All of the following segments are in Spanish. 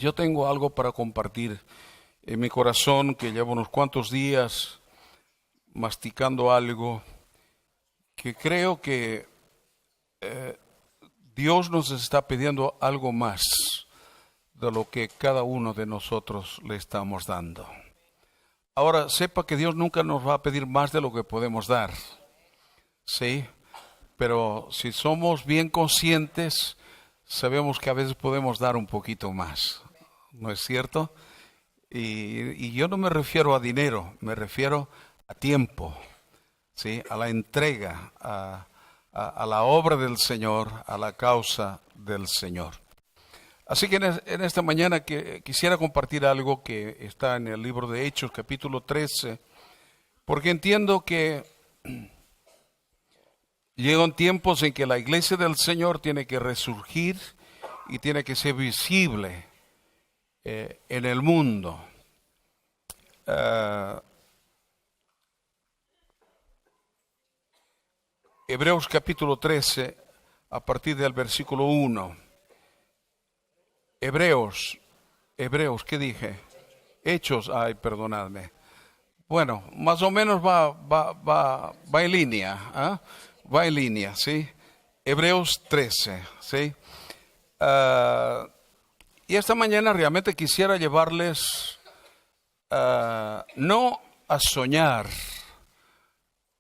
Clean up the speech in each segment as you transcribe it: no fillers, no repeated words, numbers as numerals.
yo tengo algo para compartir en mi corazón que llevo unos cuantos días masticando algo que creo que Dios nos está pidiendo algo más de lo que cada uno de nosotros le estamos dando. Ahora, sepa que Dios nunca nos va a pedir más de lo que podemos dar, ¿sí? Pero si somos bien conscientes, sabemos que a veces podemos dar un poquito más, ¿no es cierto? Y yo no me refiero a dinero, me refiero a tiempo, ¿sí? A la entrega, a la obra del Señor, a la causa del Señor. Así que en esta mañana quisiera compartir algo que está en el libro de Hechos, capítulo 13, porque entiendo que llegan tiempos en que la iglesia del Señor tiene que resurgir y tiene que ser visible en el mundo. Hebreos capítulo 13, a partir del versículo 1. Hebreos, ¿qué dije? Hechos, perdonadme. Bueno, más o menos va en línea, ¿eh? Va en línea, ¿sí? Hebreos 13, ¿sí? Y esta mañana realmente quisiera llevarles no a soñar,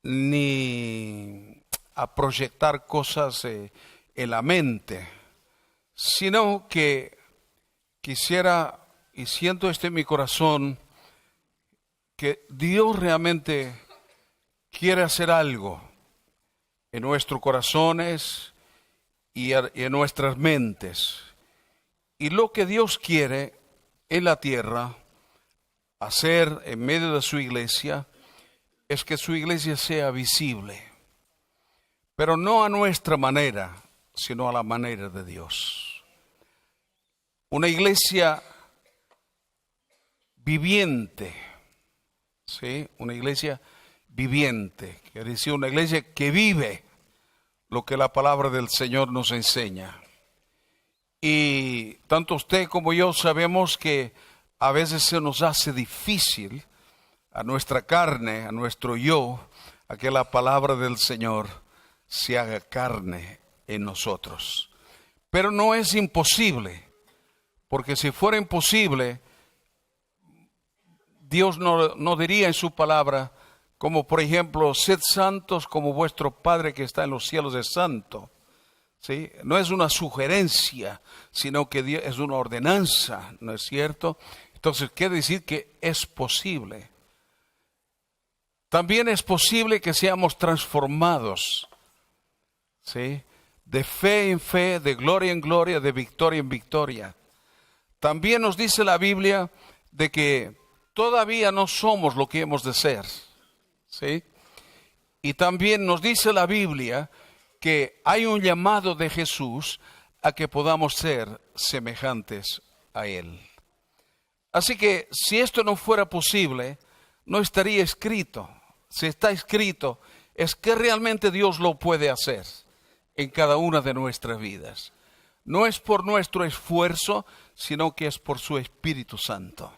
ni a proyectar cosas en la mente, sino que quisiera, y siento esto en mi corazón, que Dios realmente quiere hacer algo en nuestros corazones y en nuestras mentes. Y lo que Dios quiere en la tierra hacer en medio de su iglesia es que su iglesia sea visible, pero no a nuestra manera, sino a la manera de Dios. Una iglesia viviente, ¿sí? Una iglesia viviente, quiere decir una iglesia que vive lo que la palabra del Señor nos enseña. Y tanto usted como yo sabemos que a veces se nos hace difícil a nuestra carne, a nuestro yo, a que la palabra del Señor se haga carne en nosotros. Pero no es imposible. Porque si fuera imposible, Dios no diría en su palabra, como por ejemplo, sed santos como vuestro Padre que está en los cielos es santo. ¿Sí? No es una sugerencia, sino que Dios es una ordenanza, ¿no es cierto? Entonces quiere decir que es posible. También es posible que seamos transformados, ¿sí? De fe en fe, de gloria en gloria, de victoria en victoria. También nos dice la Biblia de que todavía no somos lo que hemos de ser, ¿sí? Y también nos dice la Biblia que hay un llamado de Jesús a que podamos ser semejantes a Él. Así que si esto no fuera posible, no estaría escrito. Si está escrito, es que realmente Dios lo puede hacer en cada una de nuestras vidas. No es por nuestro esfuerzo, sino que es por su Espíritu Santo.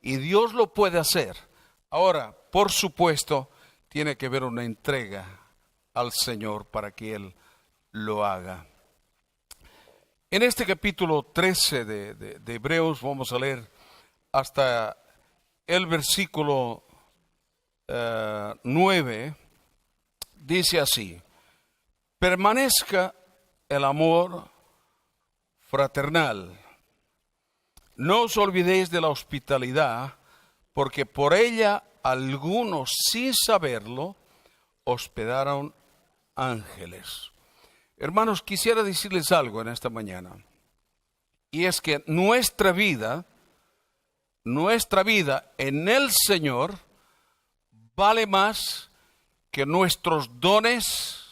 Y Dios lo puede hacer. Ahora, por supuesto, tiene que haber una entrega al Señor para que Él lo haga. En este capítulo 13 de Hebreos vamos a leer hasta el versículo 9. Dice así: permanezca el amor fraternal. No os olvidéis de la hospitalidad, porque por ella algunos, sin saberlo, hospedaron ángeles. Hermanos, quisiera decirles algo en esta mañana, y es que nuestra vida en el Señor vale más que nuestros dones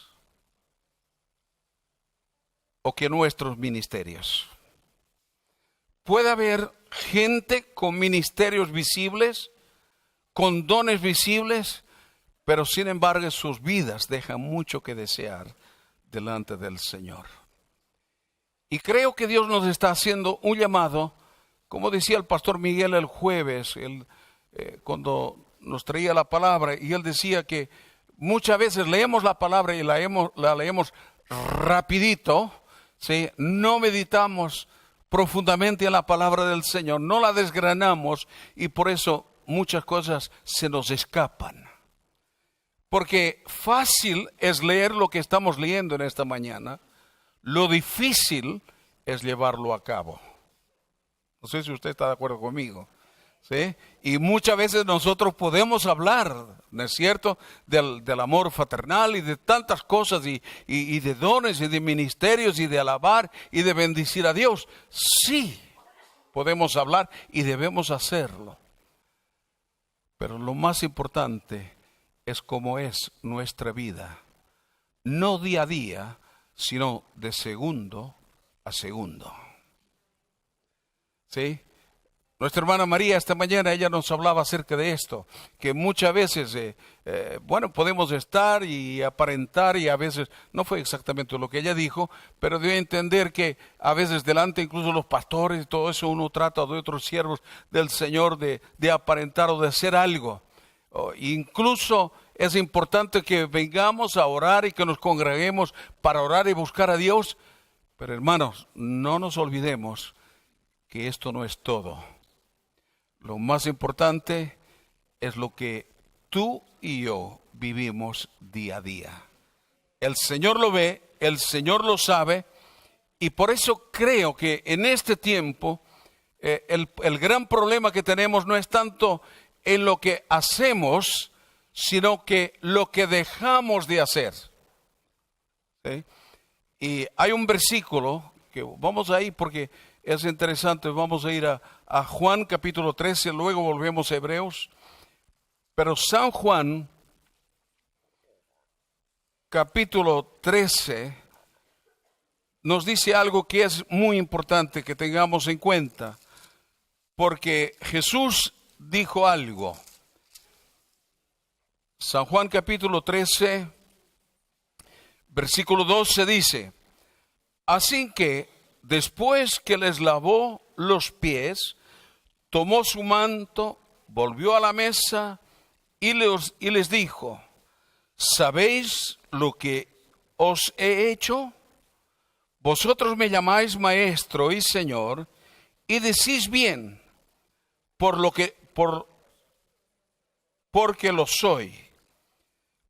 o que nuestros ministerios. Puede haber gente con ministerios visibles, con dones visibles, pero sin embargo sus vidas dejan mucho que desear delante del Señor. Y creo que Dios nos está haciendo un llamado Como decía el pastor Miguel el jueves, cuando nos traía la palabra, y él decía que muchas veces leemos la palabra y la leemos rapidito, ¿sí? No meditamos profundamente en la palabra del Señor, no la desgranamos y por eso muchas cosas se nos escapan. Porque fácil es leer lo que estamos leyendo en esta mañana, lo difícil es llevarlo a cabo. No sé si usted está de acuerdo conmigo, ¿sí? Y muchas veces nosotros podemos hablar, ¿no es cierto?, del amor fraternal y de tantas cosas y de dones y de ministerios y de alabar y de bendecir a Dios. Sí, podemos hablar y debemos hacerlo. Pero lo más importante es cómo es nuestra vida, no día a día, sino de segundo a segundo. ¿Sí? Nuestra hermana María esta mañana, ella nos hablaba acerca de esto, que muchas veces, podemos estar y aparentar y a veces, no fue exactamente lo que ella dijo, pero dio a entender que a veces delante incluso los pastores y todo eso uno trata de otros siervos del Señor de aparentar o de hacer algo. Incluso es importante que vengamos a orar y que nos congreguemos para orar y buscar a Dios, pero hermanos, no nos olvidemos que esto no es todo. Lo más importante es lo que tú y yo vivimos día a día. El Señor lo ve, el Señor lo sabe, y por eso creo que en este tiempo el gran problema que tenemos no es tanto en lo que hacemos, sino que lo que dejamos de hacer. ¿Sí? Y hay un versículo que vamos a ir porque es interesante, vamos a ir a Juan capítulo 13, luego volvemos a Hebreos. Pero San Juan capítulo 13 nos dice algo que es muy importante que tengamos en cuenta, porque Jesús dijo algo. San Juan capítulo 13, versículo 12 dice: así que después que les lavó los pies, tomó su manto, volvió a la mesa y les dijo: ¿sabéis lo que os he hecho? Vosotros me llamáis maestro y señor, y decís bien, porque lo soy.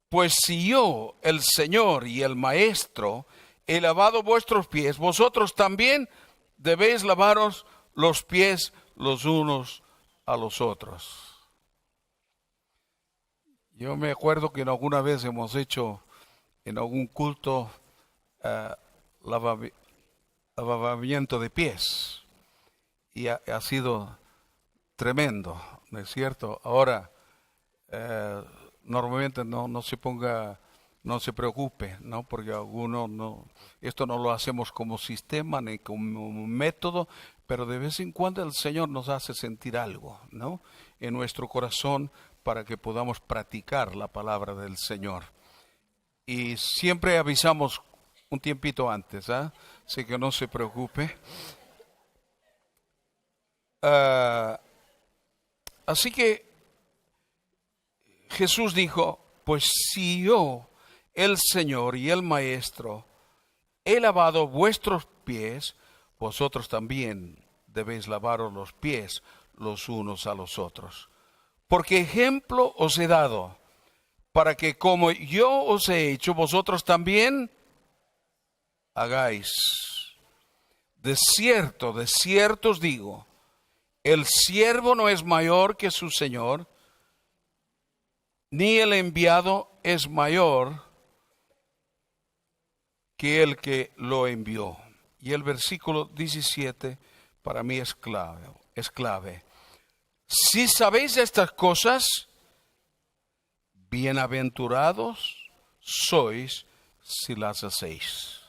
Pues si yo, el Señor y el Maestro, he lavado vuestros pies, vosotros también debéis lavaros los pies los unos a los otros. Yo me acuerdo que alguna vez hemos hecho en algún culto lavamiento de pies y ha sido tremendo, ¿no es cierto? Ahora, normalmente no se preocupe, ¿no? Porque esto no lo hacemos como sistema ni como método, pero de vez en cuando el Señor nos hace sentir algo, ¿no?, en nuestro corazón para que podamos practicar la palabra del Señor. Y siempre avisamos un tiempito antes, así que no se preocupe. Así que Jesús dijo: pues si yo, el Señor y el Maestro, he lavado vuestros pies, vosotros también debéis lavaros los pies los unos a los otros. Porque ejemplo os he dado, para que como yo os he hecho, vosotros también hagáis. De cierto os digo, el siervo no es mayor que su Señor, ni el enviado es mayor que el que lo envió. Y el versículo 17 para mí es clave. Si sabéis estas cosas, bienaventurados sois si las hacéis.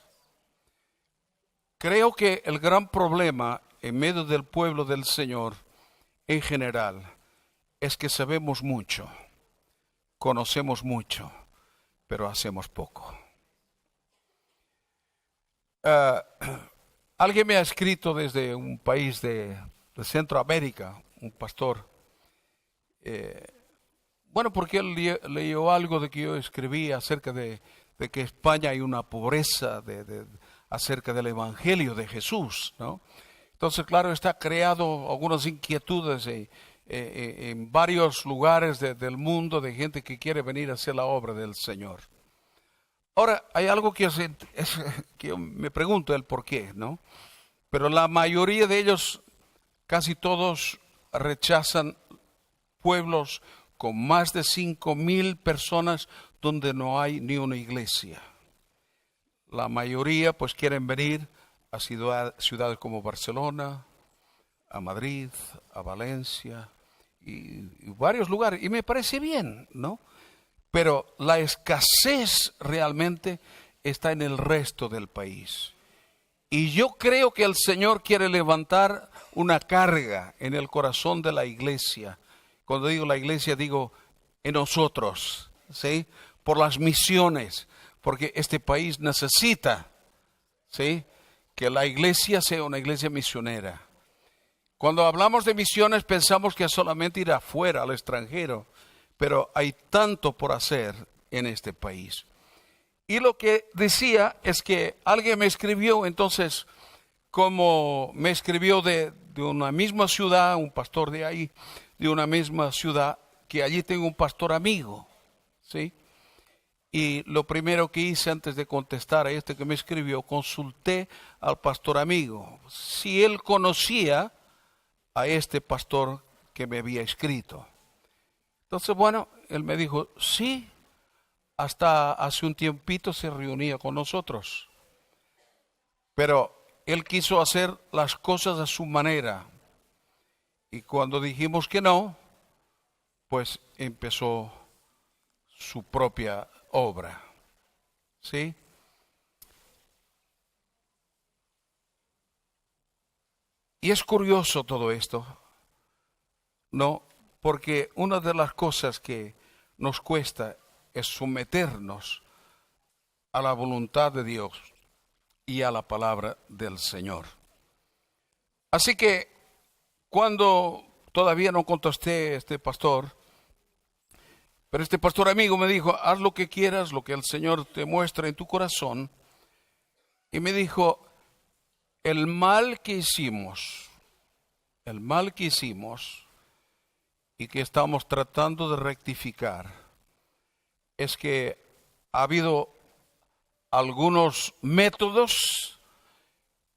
Creo que el gran problema en medio del pueblo del Señor en general es que sabemos mucho, conocemos mucho, pero hacemos poco. Alguien me ha escrito desde un país de de Centroamérica, un pastor. Bueno, porque él leyó algo de que yo escribí acerca de que España hay una pobreza acerca del Evangelio de Jesús, ¿no? Entonces, claro, está creado algunas inquietudes en varios lugares del mundo de gente que quiere venir a hacer la obra del Señor. Ahora, hay algo que yo me pregunto el por qué, ¿no? Pero la mayoría de ellos, casi todos, rechazan pueblos con más de 5,000 personas donde no hay ni una iglesia. La mayoría pues quieren venir a ciudades como Barcelona, a Madrid, a Valencia y varios lugares. Y me parece bien, ¿no? Pero la escasez realmente está en el resto del país. Y yo creo que el Señor quiere levantar una carga en el corazón de la iglesia. Cuando digo la iglesia, digo en nosotros, ¿sí? Por las misiones, porque este país necesita, ¿sí?, que la iglesia sea una iglesia misionera. Cuando hablamos de misiones pensamos que es solamente ir afuera, al extranjero, pero hay tanto por hacer en este país. Y lo que decía es que alguien me escribió, entonces, como me escribió de una misma ciudad, un pastor de ahí, de una misma ciudad, que allí tengo un pastor amigo, ¿sí? Y lo primero que hice antes de contestar a este que me escribió, consulté al pastor amigo, si él conocía a este pastor que me había escrito. Entonces, bueno, él me dijo, sí, hasta hace un tiempito se reunía con nosotros. Pero él quiso hacer las cosas a su manera. Y cuando dijimos que no, pues empezó su propia obra. ¿Sí? Y es curioso todo esto, ¿no? Porque una de las cosas que nos cuesta es someternos a la voluntad de Dios y a la palabra del Señor. Así que cuando todavía no contesté a este pastor, pero este pastor amigo me dijo, haz lo que quieras, lo que el Señor te muestra en tu corazón. Y me dijo, el mal que hicimos y que estamos tratando de rectificar, es que ha habido algunos métodos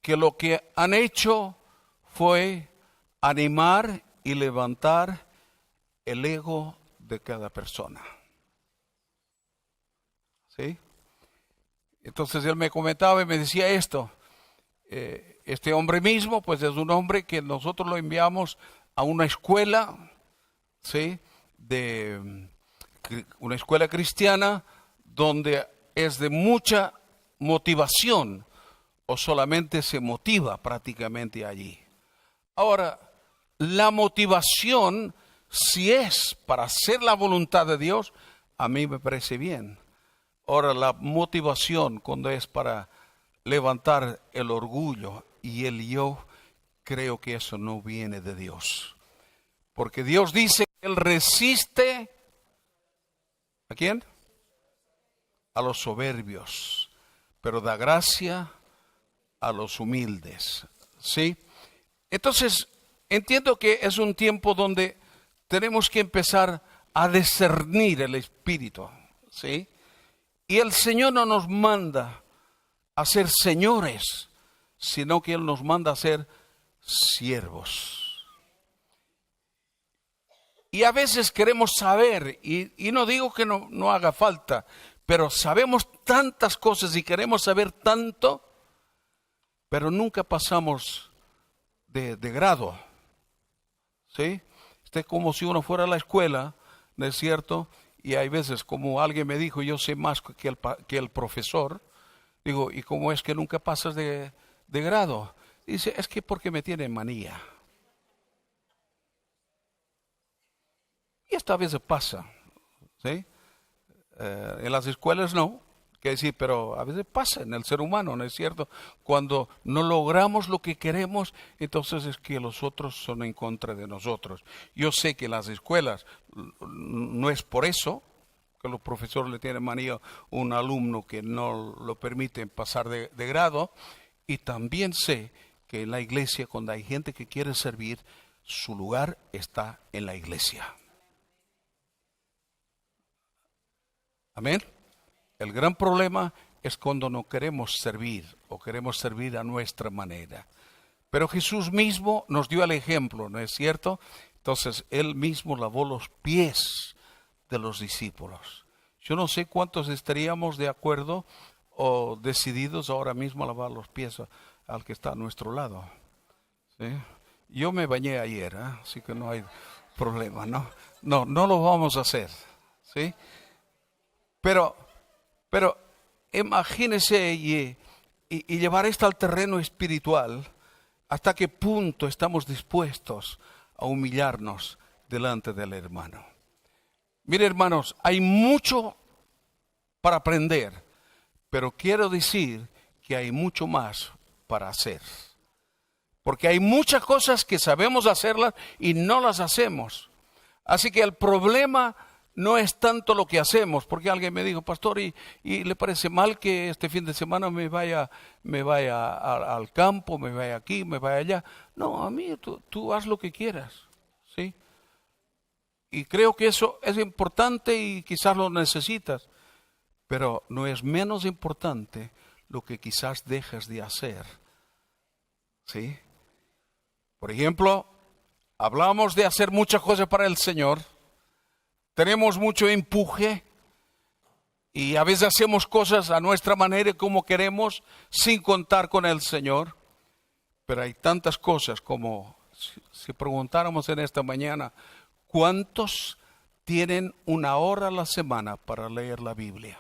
que lo que han hecho fue animar y levantar el ego de cada persona. ¿Sí? Entonces él me comentaba y me decía esto. Este hombre mismo, pues es un hombre que nosotros lo enviamos a una escuela, ¿sí?, de una escuela cristiana donde es de mucha motivación o solamente se motiva prácticamente allí. Ahora, la motivación, si es para hacer la voluntad de Dios, a mí me parece bien. Ahora, la motivación cuando es para levantar el orgullo y el yo, creo que eso no viene de Dios. Porque Dios dice que Él resiste, ¿a quién? A los soberbios, pero da gracia a los humildes. ¿Sí? Entonces, entiendo que es un tiempo donde tenemos que empezar a discernir el Espíritu. ¿Sí? Y el Señor no nos manda a ser señores, sino que Él nos manda a ser siervos. Y a veces queremos saber, y no digo que no haga falta, pero sabemos tantas cosas y queremos saber tanto, pero nunca pasamos de grado. ¿Sí? Es como si uno fuera a la escuela, ¿no es cierto? Y hay veces, como alguien me dijo, yo sé más que el profesor. Digo, ¿y cómo es que nunca pasas de grado? Dice, es que porque me tienen manía. Y esta vez pasa, ¿sí? En las escuelas no, Quiere decir, pero a veces pasa en el ser humano, ¿no es cierto? Cuando no logramos lo que queremos, entonces es que los otros son en contra de nosotros. Yo sé que las escuelas no es por eso que los profesores le tienen manía a un alumno que no lo permiten pasar de grado, y también sé que en la iglesia, cuando hay gente que quiere servir, su lugar está en la iglesia. Amén. El gran problema es cuando no queremos servir o queremos servir a nuestra manera. Pero Jesús mismo nos dio el ejemplo, ¿no es cierto? Entonces, Él mismo lavó los pies de los discípulos. Yo no sé cuántos estaríamos de acuerdo o decididos ahora mismo a lavar los pies al que está a nuestro lado. ¿Sí? Yo me bañé ayer, así que no hay problema, ¿no? No lo vamos a hacer, ¿sí? Pero imagínese y llevar esto al terreno espiritual, hasta qué punto estamos dispuestos a humillarnos delante del hermano. Mire, hermanos, hay mucho para aprender, pero quiero decir que hay mucho más para hacer. Porque hay muchas cosas que sabemos hacerlas y no las hacemos. Así que el problema no es tanto lo que hacemos, porque alguien me dijo, pastor, ¿y le parece mal que este fin de semana me vaya al campo, me vaya aquí, me vaya allá? No, a mí tú haz lo que quieras, ¿sí? Y creo que eso es importante y quizás lo necesitas, pero no es menos importante lo que quizás dejas de hacer, ¿sí? Por ejemplo, hablamos de hacer muchas cosas para el Señor. Tenemos mucho empuje y a veces hacemos cosas a nuestra manera y como queremos sin contar con el Señor. Pero hay tantas cosas como si preguntáramos en esta mañana, ¿cuántos tienen 1 hora a la semana para leer la Biblia?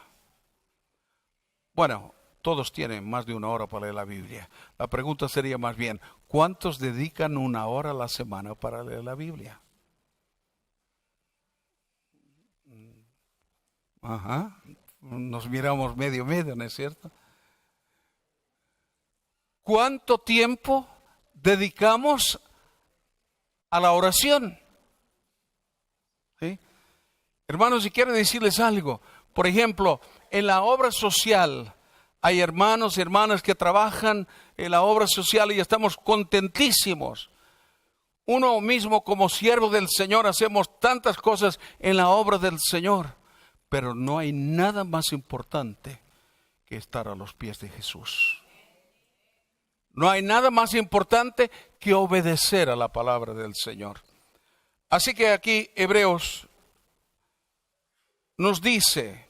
Bueno, todos tienen más de 1 hora para leer la Biblia. La pregunta sería más bien, ¿cuántos dedican 1 hora a la semana para leer la Biblia? Ajá, nos miramos medio, ¿no es cierto? ¿Cuánto tiempo dedicamos a la oración? ¿Sí? Hermanos, y quiero decirles algo. Por ejemplo, en la obra social hay hermanos y hermanas que trabajan en la obra social y estamos contentísimos. Uno mismo como siervo del Señor hacemos tantas cosas en la obra del Señor. Pero no hay nada más importante que estar a los pies de Jesús. No hay nada más importante que obedecer a la palabra del Señor. Así que aquí Hebreos nos dice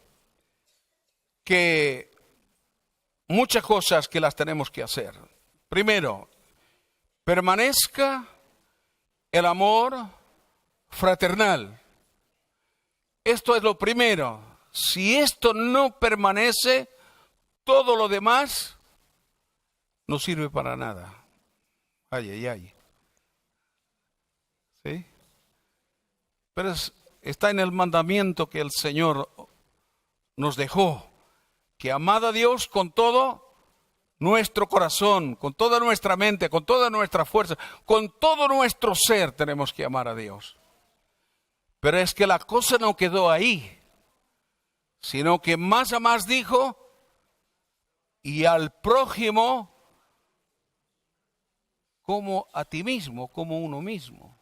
que muchas cosas que las tenemos que hacer. Primero, permanezca el amor fraternal. Esto es lo primero. Si esto no permanece, todo lo demás no sirve para nada. Ay. ¿Sí? Pero está en el mandamiento que el Señor nos dejó, que amad a Dios con todo nuestro corazón, con toda nuestra mente, con toda nuestra fuerza, con todo nuestro ser tenemos que amar a Dios. Pero es que la cosa no quedó ahí, sino que más a más dijo, y al prójimo como a ti mismo, como uno mismo.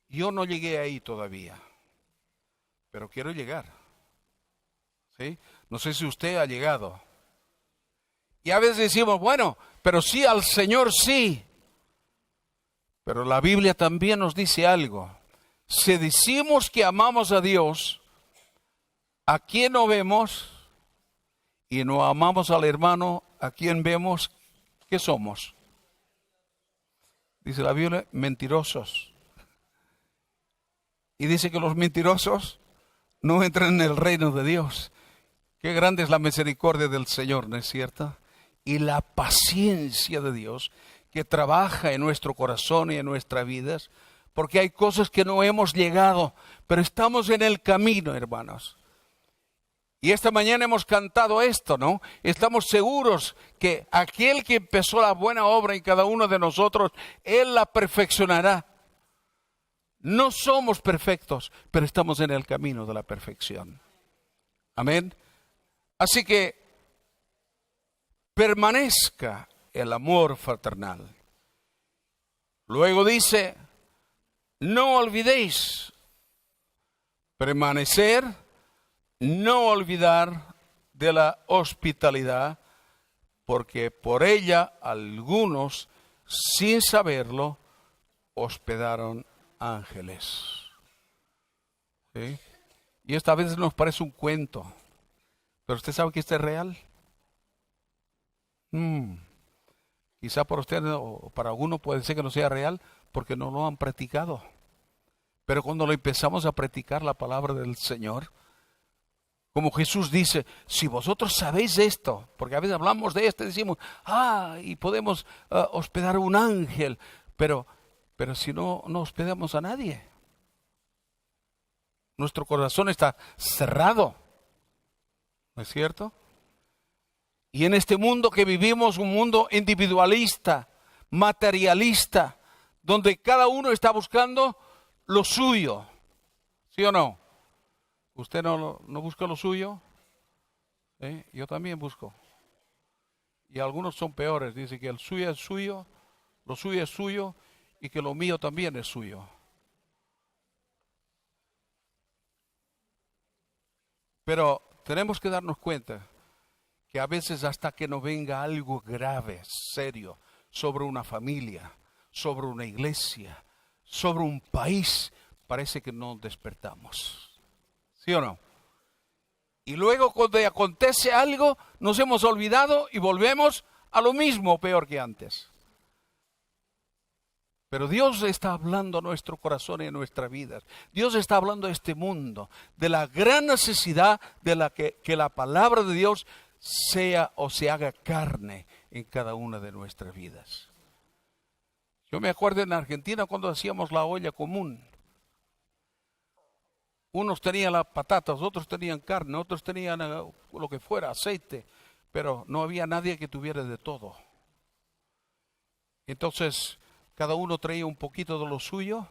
Yo no llegué ahí todavía, pero quiero llegar. ¿Sí? No sé si usted ha llegado. Y a veces decimos, bueno, pero sí al Señor sí. Pero la Biblia también nos dice algo. Si decimos que amamos a Dios, ¿a quién no vemos? Y no amamos al hermano, ¿a quién vemos? ¿Qué somos? Dice la Biblia, mentirosos. Y dice que los mentirosos no entran en el reino de Dios. Qué grande es la misericordia del Señor, ¿no es cierto? Y la paciencia de Dios que trabaja en nuestro corazón y en nuestras vidas. Porque hay cosas que no hemos llegado, pero estamos en el camino, hermanos. Y esta mañana hemos cantado esto, ¿no? Estamos seguros que aquel que empezó la buena obra en cada uno de nosotros, Él la perfeccionará. No somos perfectos, pero estamos en el camino de la perfección. Amén. Así que permanezca el amor fraternal. Luego dice, no olvidéis permanecer, no olvidar de la hospitalidad, porque por ella algunos, sin saberlo, hospedaron ángeles. ¿Sí? Y esta vez nos parece un cuento, pero usted sabe que esto es real. Quizá para usted o para alguno puede ser que no sea real porque no lo han practicado. Pero cuando lo empezamos a practicar la palabra del Señor, como Jesús dice, si vosotros sabéis esto, porque a veces hablamos de esto y decimos, y podemos hospedar un ángel, pero si no hospedamos a nadie. Nuestro corazón está cerrado, ¿no es cierto? Y en este mundo que vivimos, un mundo individualista, materialista, donde cada uno está buscando lo suyo, ¿sí o no? ¿Usted no busca lo suyo? Yo también busco. Y algunos son peores, dicen que el suyo es suyo, lo suyo es suyo y que lo mío también es suyo. Pero tenemos que darnos cuenta que a veces hasta que no venga algo grave, serio, sobre una familia, sobre una iglesia, sobre un país, parece que no despertamos. ¿Sí o no? Y luego cuando acontece algo, nos hemos olvidado y volvemos a lo mismo, peor que antes. Pero Dios está hablando a nuestro corazón y a nuestra vida. Dios está hablando a este mundo de la gran necesidad de que la palabra de Dios sea o se haga carne en cada una de nuestras vidas. Yo me acuerdo en Argentina cuando hacíamos la olla común. Unos tenían las patatas, otros tenían carne, otros tenían lo que fuera, aceite, pero no había nadie que tuviera de todo. Entonces, cada uno traía un poquito de lo suyo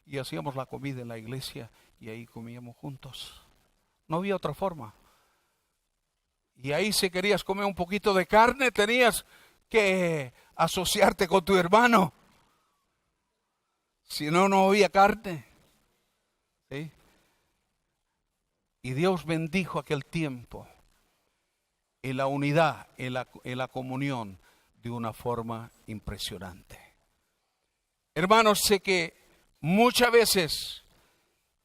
y hacíamos la comida en la iglesia y ahí comíamos juntos. No había otra forma. Y ahí si querías comer un poquito de carne, tenías que asociarte con tu hermano. Si no, no había carne. ¿Sí? Y Dios bendijo aquel tiempo en la unidad, en la comunión, de una forma impresionante. Hermanos, sé que muchas veces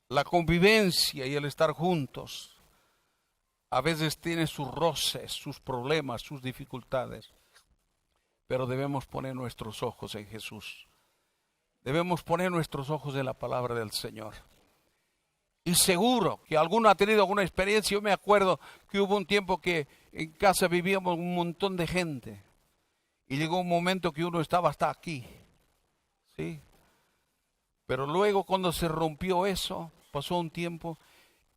la convivencia y el estar juntos a veces tiene sus roces, sus problemas, sus dificultades. Pero debemos poner nuestros ojos en Jesús. Debemos poner nuestros ojos en la palabra del Señor. Y seguro que alguno ha tenido alguna experiencia. Yo me acuerdo que hubo un tiempo que en casa vivíamos un montón de gente. Y llegó un momento que uno estaba hasta aquí. ¿Sí? Pero luego cuando se rompió eso, pasó un tiempo,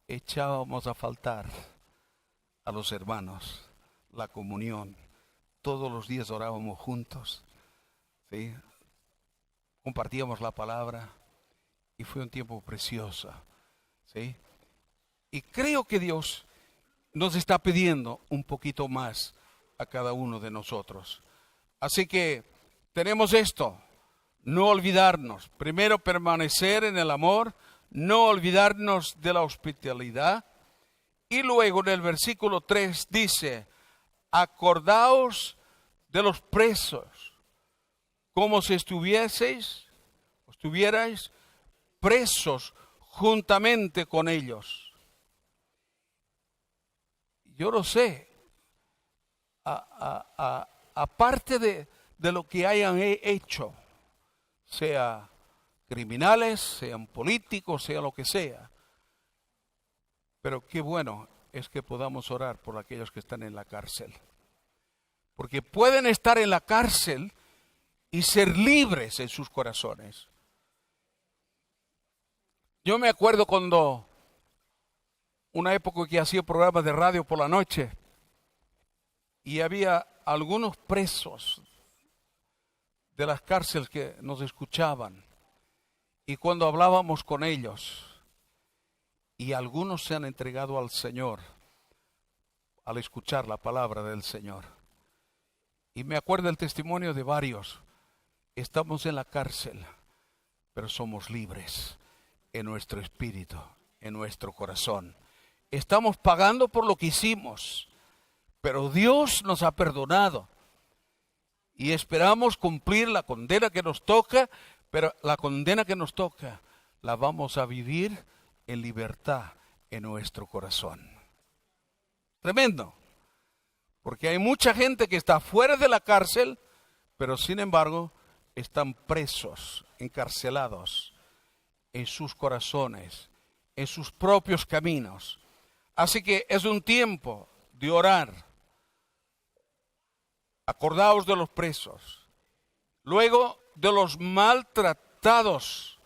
echábamos a faltar a los hermanos, la comunión. Todos los días orábamos juntos, ¿sí? Compartíamos la palabra y fue un tiempo precioso, ¿sí? Y creo que Dios nos está pidiendo un poquito más a cada uno de nosotros. Así que tenemos esto, no olvidarnos, primero permanecer en el amor, no olvidarnos de la hospitalidad. Y luego en el versículo 3 dice, acordaos de los presos, como si estuvierais presos juntamente con ellos. Yo lo sé, aparte de lo que hayan hecho, sea criminales, sean políticos, sea lo que sea, pero qué bueno es que podamos orar por aquellos que están en la cárcel. Porque pueden estar en la cárcel y ser libres en sus corazones. Yo me acuerdo cuando una época que hacía programas de radio por la noche y había algunos presos de las cárceles que nos escuchaban. Y cuando hablábamos con ellos, y algunos se han entregado al Señor al escuchar la palabra del Señor. Y me acuerdo el testimonio de varios. Estamos en la cárcel, pero somos libres en nuestro espíritu, en nuestro corazón. Estamos pagando por lo que hicimos, pero Dios nos ha perdonado. Y esperamos cumplir la condena que nos toca, pero la condena que nos toca la vamos a vivir en libertad en nuestro corazón. Tremendo. Porque hay mucha gente que está fuera de la cárcel, pero sin embargo están presos, encarcelados en sus corazones, en sus propios caminos. Así que es un tiempo de orar. Acordaos de los presos, luego de los maltratados,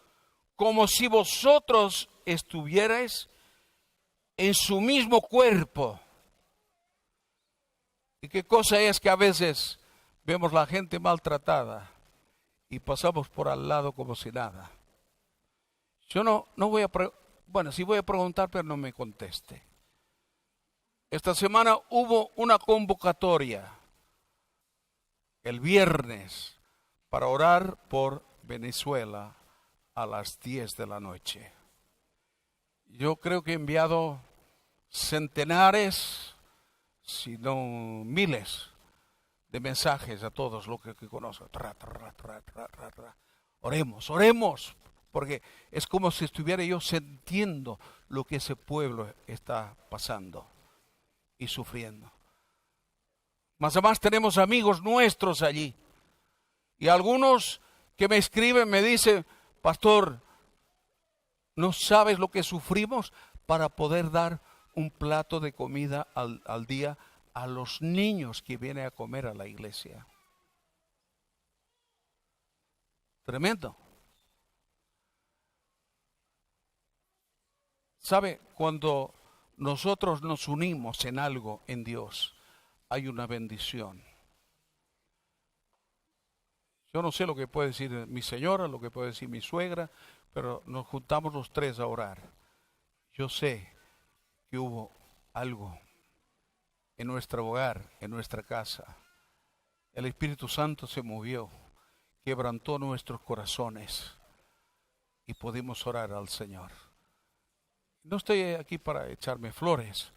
como si vosotros estuvierais en su mismo cuerpo. ¿Y qué cosa es que a veces vemos la gente maltratada y pasamos por al lado como si nada? Yo no voy a, sí voy a preguntar, pero no me conteste. Esta semana hubo una convocatoria el viernes para orar por Venezuela a las 10 de la noche. Yo creo que he enviado centenares, si no miles, de mensajes a todos los que conozco. Oremos, porque es como si estuviera yo sintiendo lo que ese pueblo está pasando y sufriendo. Más además tenemos amigos nuestros allí. Y algunos que me escriben me dicen, pastor, ¿no sabes lo que sufrimos para poder dar un plato de comida al día a los niños que vienen a comer a la iglesia? Tremendo. ¿Sabe? Cuando nosotros nos unimos en algo en Dios, hay una bendición. Yo no sé lo que puede decir mi señora, lo que puede decir mi suegra, pero nos juntamos los tres a orar. Yo sé que hubo algo en nuestro hogar, en nuestra casa. El Espíritu Santo se movió, quebrantó nuestros corazones y pudimos orar al Señor. No estoy aquí para echarme flores,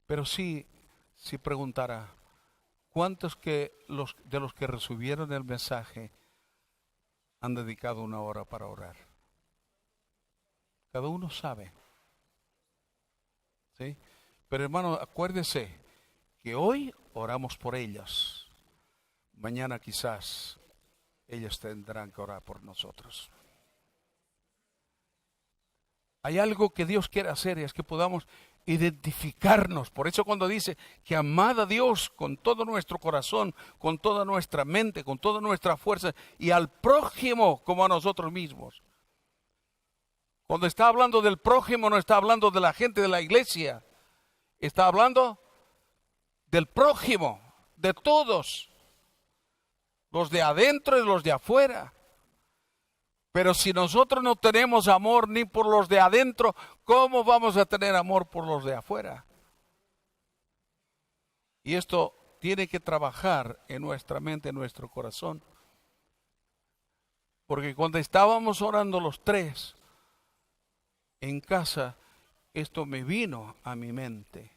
pero sí preguntara, ¿cuántos de los que recibieron el mensaje han dedicado una hora para orar? Cada uno sabe. ¿Sí? Pero hermano, acuérdese que hoy oramos por ellas. Mañana quizás ellas tendrán que orar por nosotros. Hay algo que Dios quiere hacer y es que podamos identificarnos. Por eso cuando dice que amad a Dios con todo nuestro corazón, con toda nuestra mente, con toda nuestra fuerza y al prójimo como a nosotros mismos. Cuando está hablando del prójimo no está hablando de la gente de la iglesia. Está hablando del prójimo, de todos. Los de adentro y los de afuera. Pero si nosotros no tenemos amor ni por los de adentro, ¿cómo vamos a tener amor por los de afuera? Y esto tiene que trabajar en nuestra mente, en nuestro corazón. Porque cuando estábamos orando los tres en casa, esto me vino a mi mente.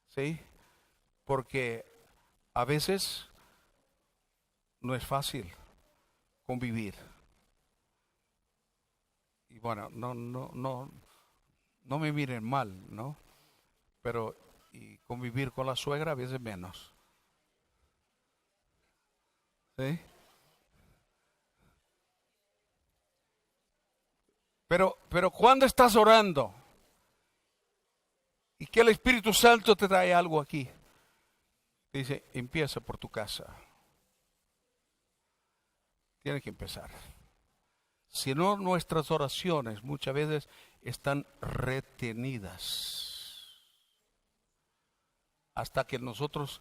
¿Sí? Porque a veces no es fácil convivir. Y bueno, no me miren mal, ¿no? Pero y convivir con la suegra a veces menos. ¿Sí? Pero cuando estás orando y que el Espíritu Santo te trae algo aquí, te dice, empieza por tu casa. Tienes que empezar. Si no, nuestras oraciones muchas veces están retenidas hasta que nosotros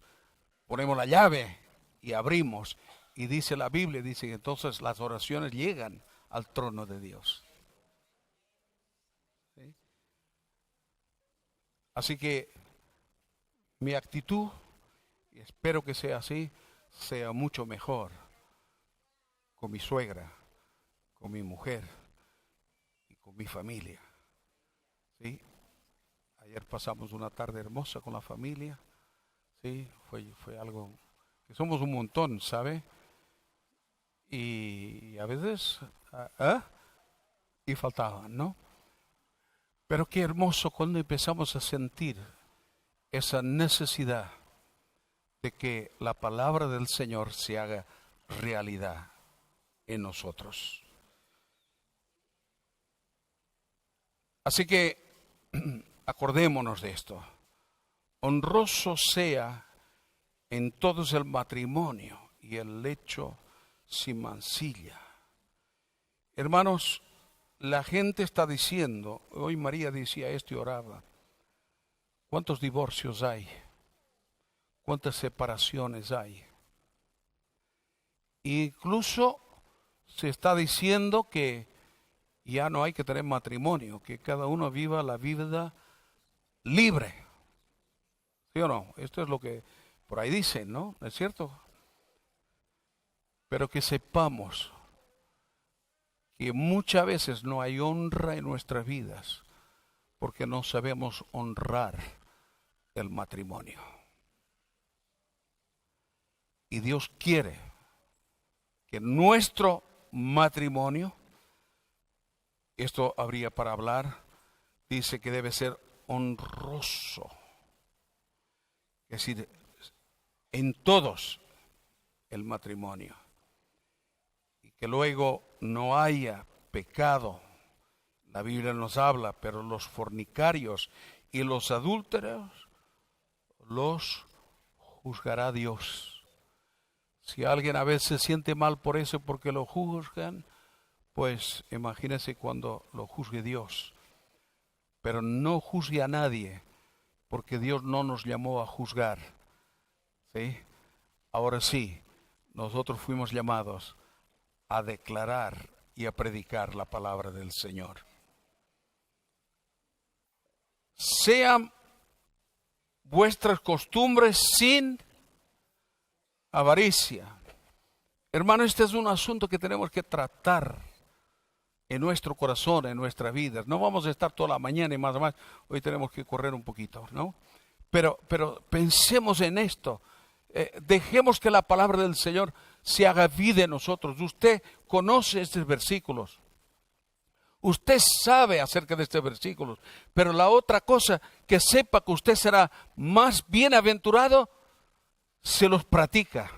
ponemos la llave y abrimos. Y dice la Biblia, dice que entonces las oraciones llegan al trono de Dios. ¿Sí? Así que mi actitud, y espero que sea así, sea mucho mejor con mi suegra, con mi mujer y con mi familia. ¿Sí? Ayer pasamos una tarde hermosa con la familia. Sí, fue algo que somos un montón, ¿sabe? Y a veces y faltaban, ¿no? Pero qué hermoso cuando empezamos a sentir esa necesidad de que la palabra del Señor se haga realidad en nosotros. Así que acordémonos de esto. Honroso sea en todos el matrimonio y el lecho sin mancilla. Hermanos, la gente está diciendo, hoy María decía esto y oraba, ¿cuántos divorcios hay? ¿Cuántas separaciones hay? Incluso se está diciendo que ya no hay que tener matrimonio, que cada uno viva la vida libre. ¿Sí o no? Esto es lo que por ahí dicen, ¿no? ¿Es cierto? Pero que sepamos que muchas veces no hay honra en nuestras vidas porque no sabemos honrar el matrimonio. Y Dios quiere que nuestro matrimonio, esto habría para hablar, dice que debe ser honroso. Es decir, en todos el matrimonio. Y que luego no haya pecado. La Biblia nos habla, pero los fornicarios y los adúlteros los juzgará Dios. Si alguien a veces se siente mal por eso porque lo juzgan, pues imagínese cuando lo juzgue Dios. Pero no juzgue a nadie, porque Dios no nos llamó a juzgar. ¿Sí? Ahora sí, nosotros fuimos llamados a declarar y a predicar la palabra del Señor. Sean vuestras costumbres sin avaricia. Hermano, este es un asunto que tenemos que tratar en nuestro corazón, en nuestra vida. No vamos a estar toda la mañana y más. Hoy tenemos que correr un poquito, ¿no? Pero pensemos en esto. Dejemos que la palabra del Señor se haga vida en nosotros. Usted conoce estos versículos. Usted sabe acerca de estos versículos. Pero la otra cosa, que sepa que usted será más bienaventurado, se los practica.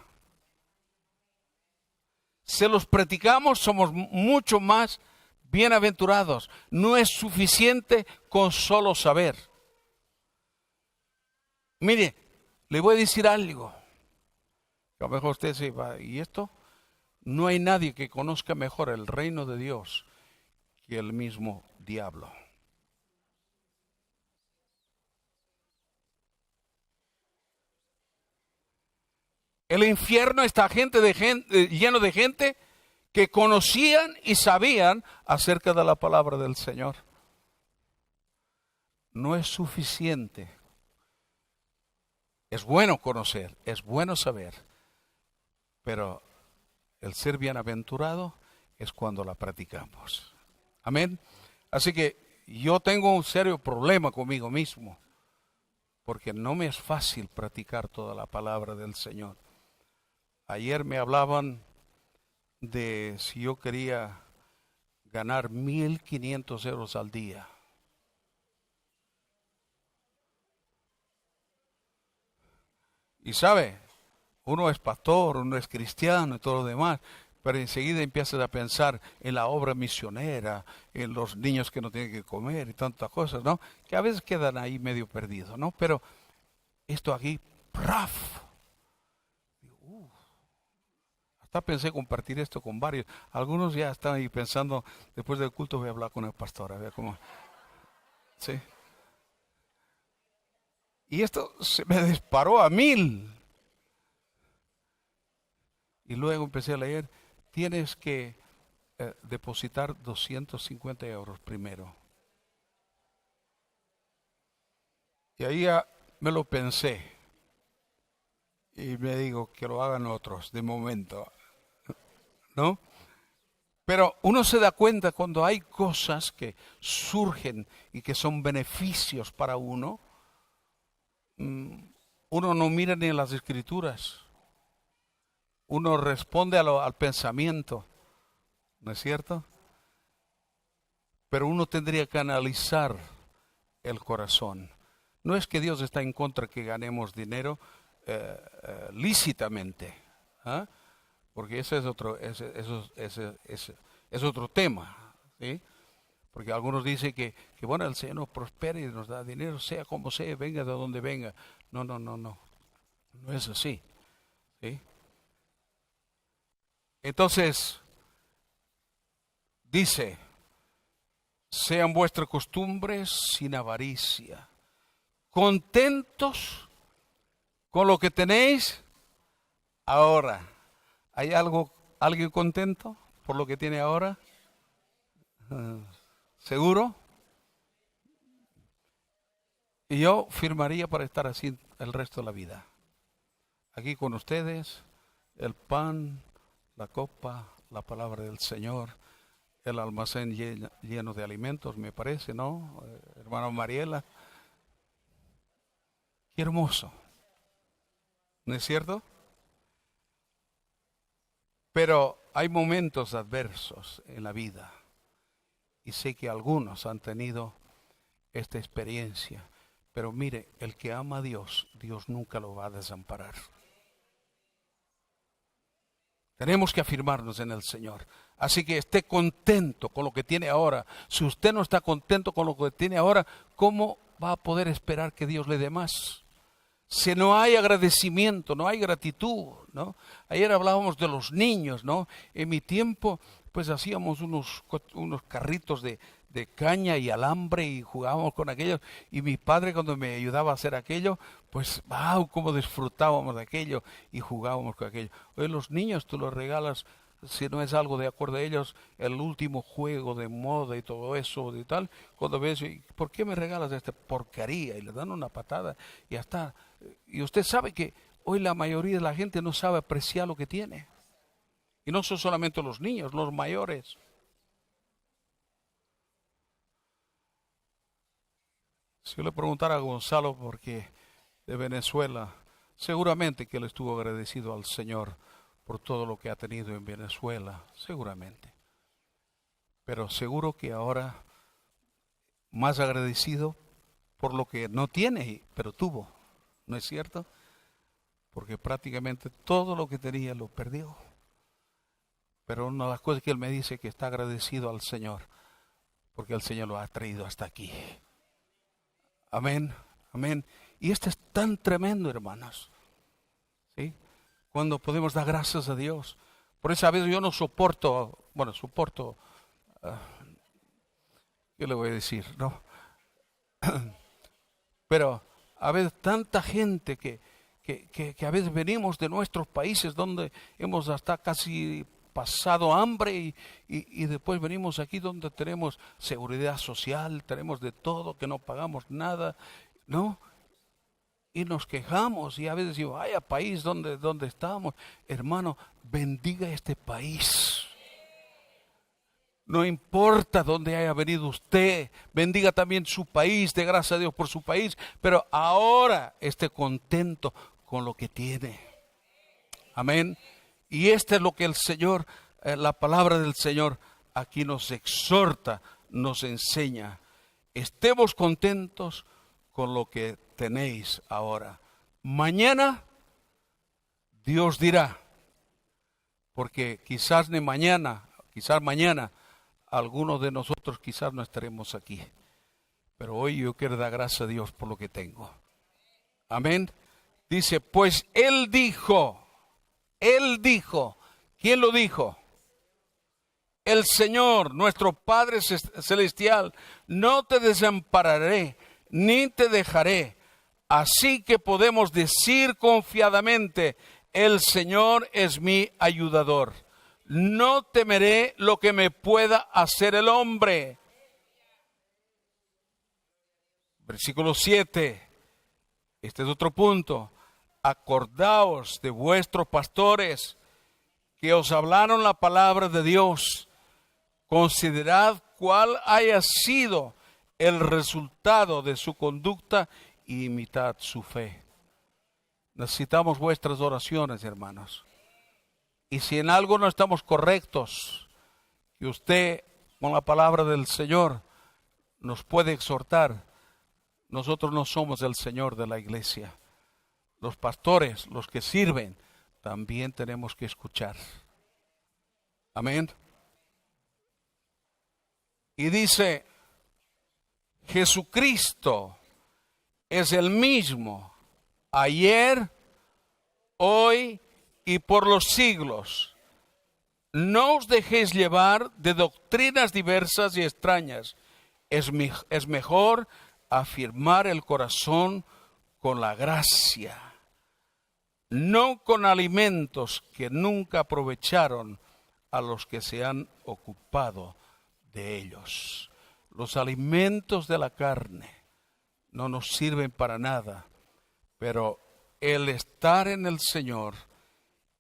Se los practicamos, somos mucho más bienaventurados. No es suficiente con solo saber. Mire, le voy a decir algo. A lo mejor usted se va, ¿y esto? No hay nadie que conozca mejor el reino de Dios que el mismo diablo. El infierno está lleno de gente que conocían y sabían acerca de la palabra del Señor. No es suficiente. Es bueno conocer, es bueno saber, pero el ser bienaventurado es cuando la practicamos. Amén. Así que yo tengo un serio problema conmigo mismo, porque no me es fácil practicar toda la palabra del Señor. Ayer me hablaban de si yo quería ganar 1,500 euros al día. Y sabe, uno es pastor, uno es cristiano y todo lo demás, pero enseguida empiezas a pensar en la obra misionera, en los niños que no tienen que comer y tantas cosas, ¿no? Que a veces quedan ahí medio perdidos, ¿no? Pero esto aquí, ¡praf! Hasta pensé compartir esto con varios. Algunos ya están ahí pensando, después del culto voy a hablar con el pastor, a ver cómo. Sí. Y esto se me disparó a 1000. Y luego empecé a leer, tienes que depositar 250 euros primero. Y ahí ya me lo pensé. Y me digo que lo hagan otros de momento, ¿no? Pero uno se da cuenta cuando hay cosas que surgen y que son beneficios para uno, uno no mira ni en las escrituras, uno responde al pensamiento, ¿no es cierto? Pero uno tendría que analizar el corazón. No es que Dios está en contra que ganemos dinero lícitamente, ¿ah? Porque ese es otro, es otro tema, ¿sí? Porque algunos dicen que bueno, el Señor nos prospera y nos da dinero, sea como sea, venga de donde venga. No, no, no, no. No es así, ¿sí? Entonces, dice, sean vuestras costumbres sin avaricia, contentos con lo que tenéis ahora. ¿Hay alguien contento por lo que tiene ahora? ¿Seguro? Y yo firmaría para estar así el resto de la vida. Aquí con ustedes, el pan, la copa, la palabra del Señor, el almacén lleno de alimentos, me parece, ¿no? Hermano Mariela. Qué hermoso. ¿No es cierto? Pero hay momentos adversos en la vida. Y sé que algunos han tenido esta experiencia. Pero mire, el que ama a Dios, Dios nunca lo va a desamparar. Tenemos que afirmarnos en el Señor. Así que esté contento con lo que tiene ahora. Si usted no está contento con lo que tiene ahora, ¿cómo va a poder esperar que Dios le dé más? Si no hay agradecimiento, no hay gratitud, ¿no? Ayer hablábamos de los niños, ¿no? En mi tiempo, pues hacíamos unos carritos de caña y alambre y jugábamos con aquellos. Y mi padre cuando me ayudaba a hacer aquello, pues, wow, cómo disfrutábamos de aquello y jugábamos con aquello. Hoy los niños tú los regalas, si no es algo de acuerdo a ellos, el último juego de moda y todo eso y tal, cuando ves, ¿por qué me regalas esta porquería? Y le dan una patada y ya está. Y usted sabe que hoy la mayoría de la gente no sabe apreciar lo que tiene. Y no son solamente los niños, los mayores. Si yo le preguntara a Gonzalo, porque de Venezuela, seguramente que él estuvo agradecido al Señor por todo lo que ha tenido en Venezuela, seguramente. Pero seguro que ahora más agradecido por lo que no tiene, pero tuvo, ¿no es cierto? Porque prácticamente todo lo que tenía lo perdió. Pero una de las cosas que él me dice es que está agradecido al Señor, porque el Señor lo ha traído hasta aquí. Amén, amén. Y esto es tan tremendo, hermanos, ¿sí? Cuando podemos dar gracias a Dios. Por eso a veces yo no soporto, ¿qué le voy a decir? No. Pero a veces tanta gente que a veces venimos de nuestros países donde hemos hasta casi pasado hambre y después venimos aquí donde tenemos seguridad social, tenemos de todo, que no pagamos nada, ¿no? Y nos quejamos y a veces digo, vaya país donde estamos. Hermano, bendiga este país. No importa dónde haya venido usted, bendiga también su país, dé gracias a Dios por su país, pero ahora esté contento con lo que tiene. Amén. Y este es lo que el Señor, la palabra del Señor aquí nos exhorta, nos enseña. Estemos contentos con lo que tenéis ahora. Mañana Dios dirá, porque quizás mañana, algunos de nosotros quizás no estaremos aquí. Pero hoy yo quiero dar gracias a Dios por lo que tengo. Amén. Dice, pues Él dijo, ¿quién lo dijo? el Señor, nuestro Padre Celestial, no te desampararé, ni te dejaré. Así que podemos decir confiadamente, el Señor es mi ayudador. No temeré lo que me pueda hacer el hombre. Versículo 7. Este es otro punto. Acordaos de vuestros pastores que os hablaron la palabra de Dios. Considerad cuál haya sido el resultado de su conducta y imitad su fe. Necesitamos vuestras oraciones, hermanos. Y si en algo no estamos correctos, que usted con la palabra del Señor nos puede exhortar, nosotros no somos el Señor de la iglesia. Los pastores, los que sirven, también tenemos que escuchar. Amén. Y dice, Jesucristo es el mismo ayer, hoy y por los siglos. No os dejéis llevar de doctrinas diversas y extrañas. Es mejor afirmar el corazón con la gracia, no con alimentos que nunca aprovecharon a los que se han ocupado de ellos. Los alimentos de la carne no nos sirven para nada, pero el estar en el Señor,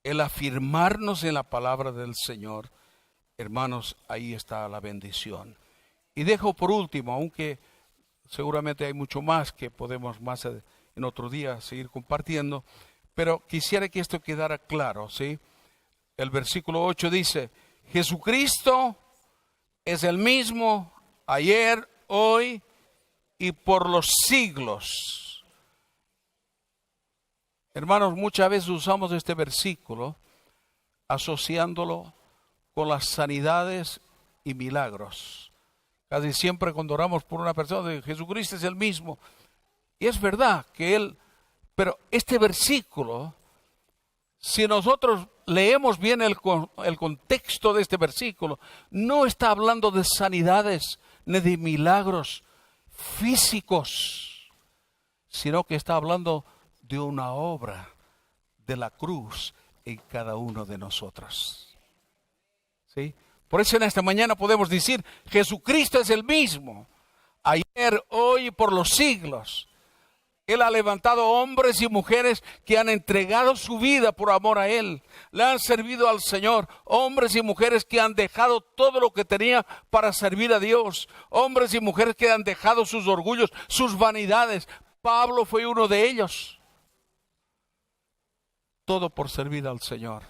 el afirmarnos en la palabra del Señor, hermanos, ahí está la bendición. Y dejo por último, aunque seguramente hay mucho más que podemos más en otro día seguir compartiendo, pero quisiera que esto quedara claro, ¿sí? El versículo 8 dice, Jesucristo es el mismo ayer, hoy y por los siglos. Hermanos, muchas veces usamos este versículo asociándolo con las sanidades y milagros. Casi siempre cuando oramos por una persona, Jesucristo es el mismo. Y es verdad que Él, pero este versículo, si nosotros leemos bien el contexto de este versículo, no está hablando de sanidades ni de milagros físicos, sino que está hablando de una obra de la cruz en cada uno de nosotros. ¿Sí? Por eso en esta mañana podemos decir, Jesucristo es el mismo, ayer, hoy y por los siglos. Él ha levantado hombres y mujeres que han entregado su vida por amor a Él. Le han servido al Señor. Hombres y mujeres que han dejado todo lo que tenía para servir a Dios. Hombres y mujeres que han dejado sus orgullos, sus vanidades. Pablo fue uno de ellos. Todo por servir al Señor.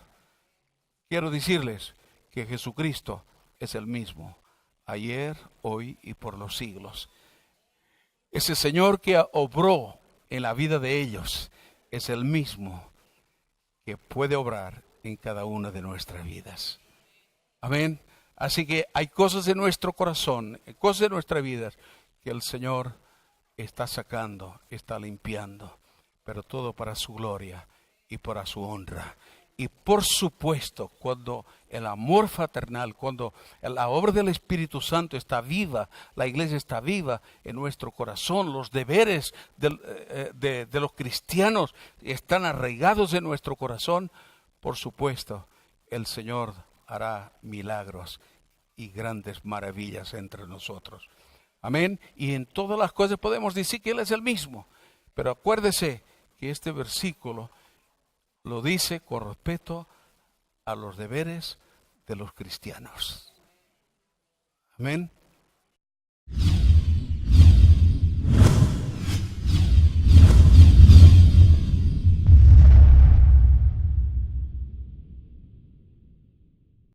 Quiero decirles que Jesucristo es el mismo, ayer, hoy y por los siglos. Ese Señor que obró en la vida de ellos es el mismo que puede obrar en cada una de nuestras vidas. Amén. Así que hay cosas en nuestro corazón, cosas en nuestras vidas que el Señor está sacando, está limpiando, pero todo para su gloria y para su honra. Y por supuesto, cuando el amor fraternal, cuando la obra del Espíritu Santo está viva, la iglesia está viva en nuestro corazón, los deberes de los cristianos están arraigados en nuestro corazón, por supuesto, el Señor hará milagros y grandes maravillas entre nosotros. Amén. Y en todas las cosas podemos decir que Él es el mismo. Pero acuérdese que este versículo lo dice con respeto a los deberes de los cristianos. Amén.